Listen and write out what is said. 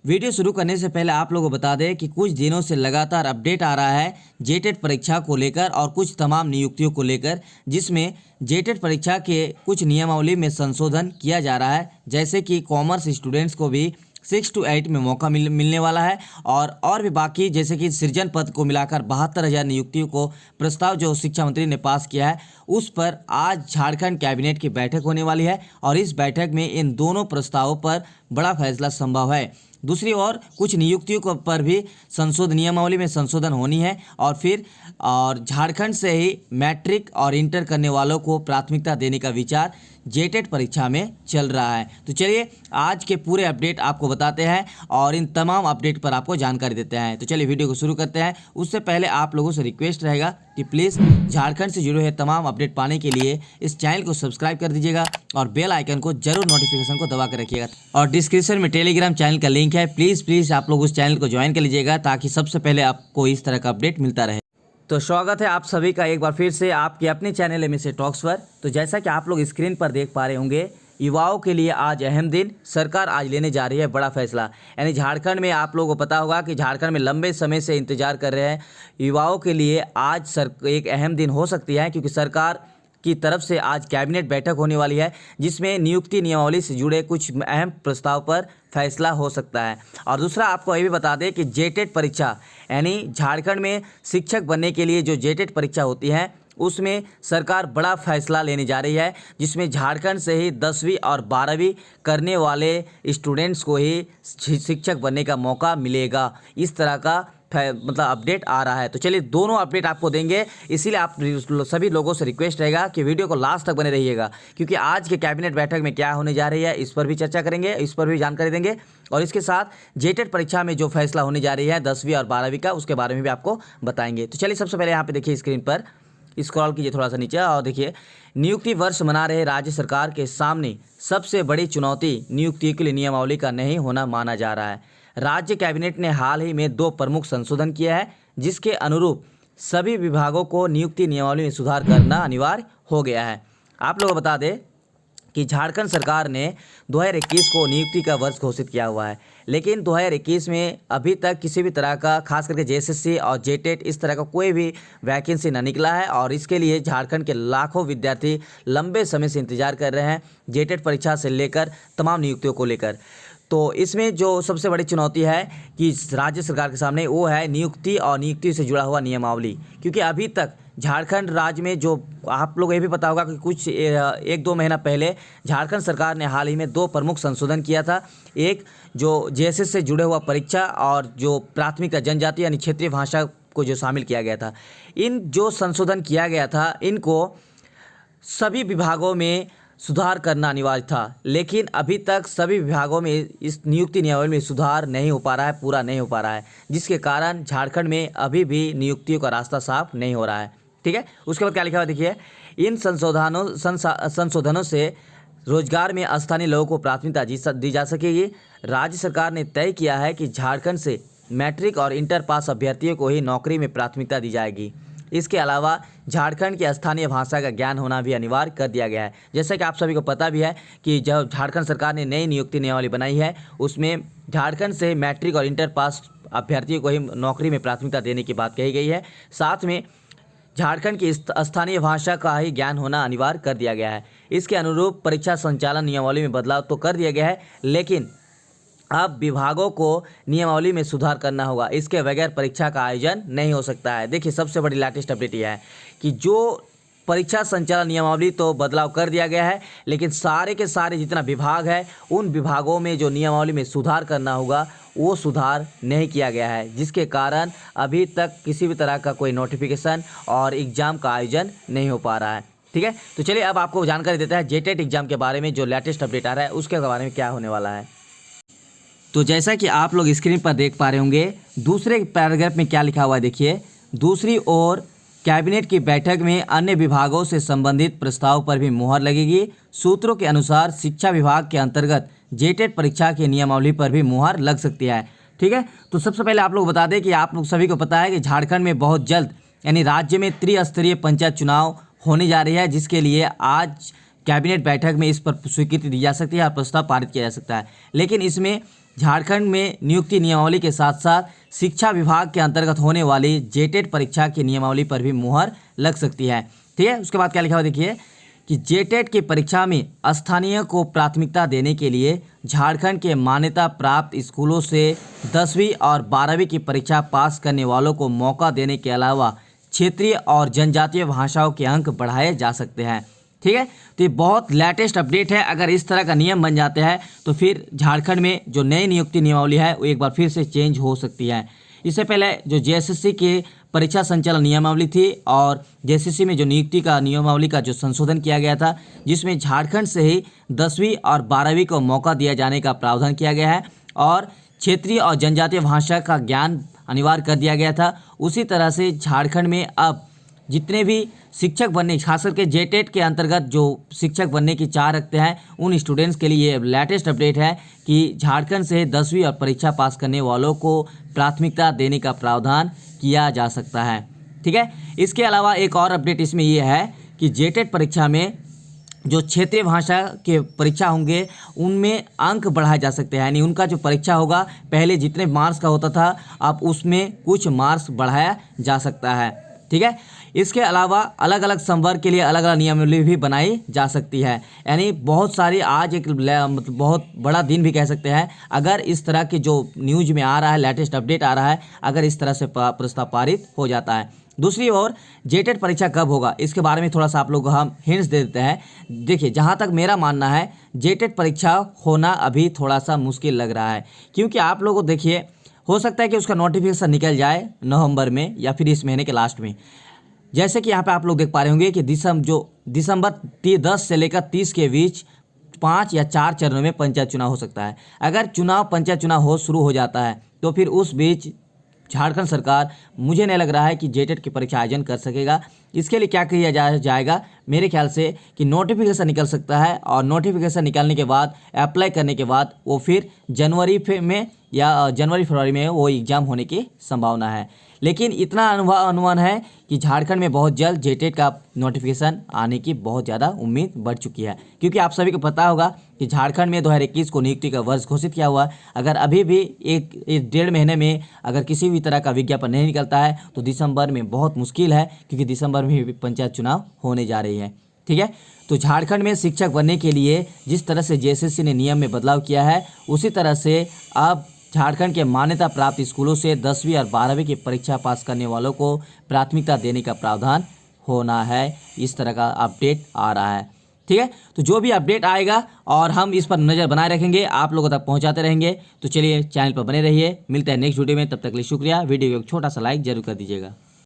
Video शुरू करने से पहले आप लोगों को बता दें कि कुछ दिनों से लगातार अपडेट आ रहा है जेटेट परीक्षा को लेकर और कुछ तमाम नियुक्तियों को लेकर, जिसमें जेटेट परीक्षा के कुछ नियमावली में संशोधन किया जा रहा है। जैसे कि कॉमर्स स्टूडेंट्स को भी 6 to 8 में मौका मिलने वाला है और भी बाकी, जैसे कि सृजन पद को मिलाकर 72,000 नियुक्तियों को प्रस्ताव जो शिक्षा मंत्री ने पास किया है, उस पर आज झारखंड कैबिनेट की बैठक होने वाली है और इस बैठक में इन दोनों प्रस्तावों पर बड़ा फैसला संभव है। दूसरी ओर कुछ नियुक्तियों पर भी नियमावली में संशोधन होनी है और झारखंड से ही मैट्रिक और इंटर करने वालों को प्राथमिकता देने का विचार जेटेट परीक्षा में चल रहा है। तो चलिए आज के पूरे अपडेट आपको बताते हैं और इन तमाम अपडेट पर आपको जानकारी देते हैं। तो चलिए वीडियो को शुरू करते हैं। उससे पहले आप लोगों से रिक्वेस्ट रहेगा कि प्लीज़ झारखंड से जुड़े हुए तमाम अपडेट पाने के लिए इस चैनल को सब्सक्राइब कर दीजिएगा और बेल आइकन को जरूर नोटिफिकेशन को दबा कर रखिएगा। और डिस्क्रिप्शन में टेलीग्राम चैनल का लिंक है, प्लीज़ आप लोग उस चैनल को ज्वाइन कर लीजिएगा ताकि सबसे पहले आपको इस तरह का अपडेट मिलता रहे। तो स्वागत है आप सभी का एक बार फिर से आपके अपने चैनल एमएसए टॉक्स पर। तो जैसा कि आप लोग स्क्रीन पर देख पा रहे होंगे, युवाओं के लिए आज अहम दिन। सरकार आज लेने जा रही है बड़ा फैसला। यानी झारखंड में आप लोगों को पता होगा कि झारखंड में लंबे समय से इंतजार कर रहे हैं युवाओं के लिए आज एक अहम दिन हो सकती है, क्योंकि सरकार की तरफ से आज कैबिनेट बैठक होने वाली है जिसमें नियुक्ति नियमावली से जुड़े कुछ अहम प्रस्ताव पर फैसला हो सकता है। और दूसरा आपको ये भी बता दें कि जेटेट परीक्षा यानी झारखंड में शिक्षक बनने के लिए जो जेटेट परीक्षा होती है उसमें सरकार बड़ा फैसला लेने जा रही है, जिसमें झारखंड से ही 10वीं और 12वीं करने वाले स्टूडेंट्स को ही शिक्षक बनने का मौका मिलेगा। इस तरह का अपडेट आ रहा है। तो चलिए दोनों अपडेट आपको देंगे, इसीलिए आप सभी लोगों से रिक्वेस्ट रहेगा कि वीडियो को लास्ट तक बने रहिएगा, क्योंकि आज के कैबिनेट बैठक में क्या होने जा रही है इस पर भी चर्चा करेंगे, इस पर भी जानकारी देंगे और इसके साथ जेटेट परीक्षा में जो फैसला होने जा रही है 10वीं और 12वीं का, उसके बारे में भी आपको बताएंगे। तो चलिए सबसे पहले यहाँ पे देखिए स्क्रीन पर स्क्रॉल कीजिए थोड़ा सा नीचे और देखिए, नियुक्ति वर्ष मना रहे राज्य सरकार के सामने सबसे बड़ी चुनौती नियुक्ति के लिए नियमावली का नहीं होना माना जा रहा है। राज्य कैबिनेट ने हाल ही में 2 प्रमुख संशोधन किया है, जिसके अनुरूप सभी विभागों को नियुक्ति नियमावली में सुधार करना अनिवार्य हो गया है। आप लोगों को बता दें कि झारखंड सरकार ने 2021 को नियुक्ति का वर्ष घोषित किया हुआ है, लेकिन 2021 में अभी तक किसी भी तरह का, खास करके जेएसएससी और जेटेट, इस तरह का कोई भी वैकेंसी न निकला है और इसके लिए झारखंड के लाखों विद्यार्थी लंबे समय से इंतजार कर रहे हैं जेटेट परीक्षा से लेकर तमाम नियुक्तियों को लेकर। तो इसमें जो सबसे बड़ी चुनौती है कि राज्य सरकार के सामने वो है नियुक्ति और नियुक्ति से जुड़ा हुआ नियमावली, क्योंकि अभी तक झारखंड राज्य में जो आप लोग ये भी पता होगा कि कुछ 1-2 महीना पहले झारखंड सरकार ने हाल ही में 2 प्रमुख संशोधन किया था। एक जो जेएसएस से जुड़े हुआ परीक्षा और जो प्राथमिक जनजाति यानी क्षेत्रीय भाषा को जो शामिल किया गया था, इन जो संशोधन किया गया था इनको सभी विभागों में सुधार करना अनिवार्य था, लेकिन अभी तक सभी विभागों में इस नियुक्ति नियमावली में सुधार नहीं हो पा रहा है, पूरा नहीं हो पा रहा है, जिसके कारण झारखंड में अभी भी नियुक्तियों का रास्ता साफ नहीं हो रहा है। ठीक है, उसके बाद क्या लिखा हुआ देखिए, इन संशोधनों से रोजगार में स्थानीय लोगों को प्राथमिकता दी जा सकेगी। राज्य सरकार ने तय किया है कि झारखंड से मैट्रिक और इंटर पास अभ्यर्थियों को ही नौकरी में प्राथमिकता दी जाएगी। इसके अलावा झारखंड की स्थानीय भाषा का ज्ञान होना भी अनिवार्य कर दिया गया है। जैसा कि आप सभी को पता भी है कि जब झारखंड सरकार ने नई नियुक्ति नियमावली बनाई है, उसमें झारखंड से मैट्रिक और इंटर पास अभ्यर्थियों को ही नौकरी में प्राथमिकता देने की बात कही गई है। साथ में झारखंड की स्थानीय भाषा का ही ज्ञान होना अनिवार्य कर दिया गया है। इसके अनुरूप परीक्षा संचालन नियमावली में बदलाव तो कर दिया गया है, लेकिन अब विभागों को नियमावली में सुधार करना होगा, इसके बगैर परीक्षा का आयोजन नहीं हो सकता है। देखिए सबसे बड़ी लेटेस्ट अपडेट यह है कि जो परीक्षा संचालन नियमावली तो बदलाव कर दिया गया है, लेकिन सारे के सारे जितना विभाग है उन विभागों में जो नियमावली में सुधार करना होगा वो सुधार नहीं किया गया है, जिसके कारण अभी तक किसी भी तरह का कोई नोटिफिकेशन और एग्ज़ाम का आयोजन नहीं हो पा रहा है। ठीक है, तो चलिए अब आपको जानकारी देता है जेटेट एग्ज़ाम के बारे में, जो लेटेस्ट अपडेट आ रहा है उसके बारे में क्या होने वाला है। तो जैसा कि आप लोग स्क्रीन पर देख पा रहे होंगे, दूसरे पैराग्राफ में क्या लिखा हुआ है देखिए, दूसरी ओर कैबिनेट की बैठक में अन्य विभागों से संबंधित प्रस्ताव पर भी मुहर लगेगी। सूत्रों के अनुसार शिक्षा विभाग के अंतर्गत जेटेट परीक्षा की नियमावली पर भी मुहर लग सकती है। ठीक है, तो सबसे पहले आप लोग बता दें कि आप लोग सभी को पता है कि झारखंड में बहुत जल्द यानी राज्य में त्रिस्तरीय पंचायत चुनाव होने जा रही है, जिसके लिए आज कैबिनेट बैठक में इस पर स्वीकृति दी जा सकती है और प्रस्ताव पारित किया जा सकता है। लेकिन इसमें झारखंड में नियुक्ति नियमावली के साथ साथ शिक्षा विभाग के अंतर्गत होने वाली जेटेट परीक्षा की नियमावली पर भी मुहर लग सकती है। ठीक है, उसके बाद क्या लिखा हुआ देखिए कि जेटेट की परीक्षा में स्थानीय को प्राथमिकता देने के लिए झारखंड के मान्यता प्राप्त स्कूलों से 10वीं और 12वीं की परीक्षा पास करने वालों को मौका देने के अलावा क्षेत्रीय और जनजातीय भाषाओं के अंक बढ़ाए जा सकते हैं। ठीक है, तो ये बहुत लेटेस्ट अपडेट है। अगर इस तरह का नियम बन जाते हैं तो फिर झारखंड में जो नई नियुक्ति नियमावली है वो एक बार फिर से चेंज हो सकती है। इससे पहले जो जेएसएससी के परीक्षा संचालन नियमावली थी और जेएसएससी में जो नियुक्ति का नियमावली का जो संशोधन किया गया था, जिसमें झारखंड से ही 10वीं और 12वीं को मौका दिया जाने का प्रावधान किया गया है और क्षेत्रीय और जनजातीय भाषा का ज्ञान अनिवार्य कर दिया गया था। उसी तरह से झारखंड में अब जितने भी शिक्षक बनने, खास करके जेटेट के अंतर्गत जो शिक्षक बनने की चाह रखते हैं उन स्टूडेंट्स के लिए लेटेस्ट अपडेट है कि झारखंड से 10वीं और परीक्षा पास करने वालों को प्राथमिकता देने का प्रावधान किया जा सकता है। ठीक है, इसके अलावा एक और अपडेट इसमें ये है कि जेटेट परीक्षा में जो क्षेत्रीय भाषा के परीक्षा होंगे उनमें अंक बढ़ाए जा सकते हैं, यानी उनका जो परीक्षा होगा पहले जितने मार्क्स का होता था अब उसमें कुछ मार्क्स बढ़ाया जा सकता है। ठीक है, इसके अलावा अलग अलग संवर्ग के लिए अलग अलग नियमावली भी बनाई जा सकती है। यानी बहुत सारी आज एक मतलब बहुत बड़ा दिन भी कह सकते हैं अगर इस तरह के जो न्यूज में आ रहा है, लेटेस्ट अपडेट आ रहा है, अगर इस तरह से प्रस्ताव पारित हो जाता है। दूसरी ओर जेटेट परीक्षा कब होगा इसके बारे में थोड़ा सा आप लोग हम हिंट्स दे देते हैं। देखिए, जहाँ तक मेरा मानना है जेटेट परीक्षा होना अभी थोड़ा सा मुश्किल लग रहा है, क्योंकि आप लोगों को देखिए हो सकता है कि उसका नोटिफिकेशन निकल जाए नवंबर में या फिर इस महीने के लास्ट में। जैसे कि यहाँ पे आप लोग देख पा रहे होंगे कि दिसंबर 10 से लेकर 30 के बीच 5 या 4 चरणों में पंचायत चुनाव हो सकता है। अगर पंचायत चुनाव शुरू हो जाता है तो फिर उस बीच झारखंड सरकार मुझे नहीं लग रहा है कि जेटेट की परीक्षा आयोजन कर सकेगा। इसके लिए क्या किया जाएगा, मेरे ख्याल से कि नोटिफिकेशन निकल सकता है और नोटिफिकेशन निकलने के बाद अप्लाई करने के बाद वो फिर जनवरी में या जनवरी फरवरी में वो एग्ज़ाम होने की संभावना है। लेकिन इतना अनुमान है कि झारखंड में बहुत जल्द जेटेट का नोटिफिकेशन आने की बहुत ज़्यादा उम्मीद बढ़ चुकी है, क्योंकि आप सभी को पता होगा कि झारखंड में 2021 को नियुक्ति का वर्ष घोषित किया हुआ है। अगर अभी भी एक 1.5 महीने में अगर किसी भी तरह का विज्ञापन नहीं निकलता है तो दिसंबर में बहुत मुश्किल है, क्योंकि दिसंबर में भी पंचायत चुनाव होने जा रही है। ठीक है, तो झारखंड में शिक्षक बनने के लिए जिस तरह से जेएसएससी ने नियम में बदलाव किया है उसी तरह से अब झारखंड के मान्यता प्राप्त स्कूलों से 10वीं और 12वीं की परीक्षा पास करने वालों को प्राथमिकता देने का प्रावधान होना है। इस तरह का अपडेट आ रहा है। ठीक है, तो जो भी अपडेट आएगा और हम इस पर नज़र बनाए रखेंगे, आप लोगों तक पहुंचाते रहेंगे। तो चलिए चैनल पर बने रहिए, मिलते हैं नेक्स्ट वीडियो में। तब तक के लिए शुक्रिया। वीडियो को एक छोटा सा लाइक जरूर कर दीजिएगा।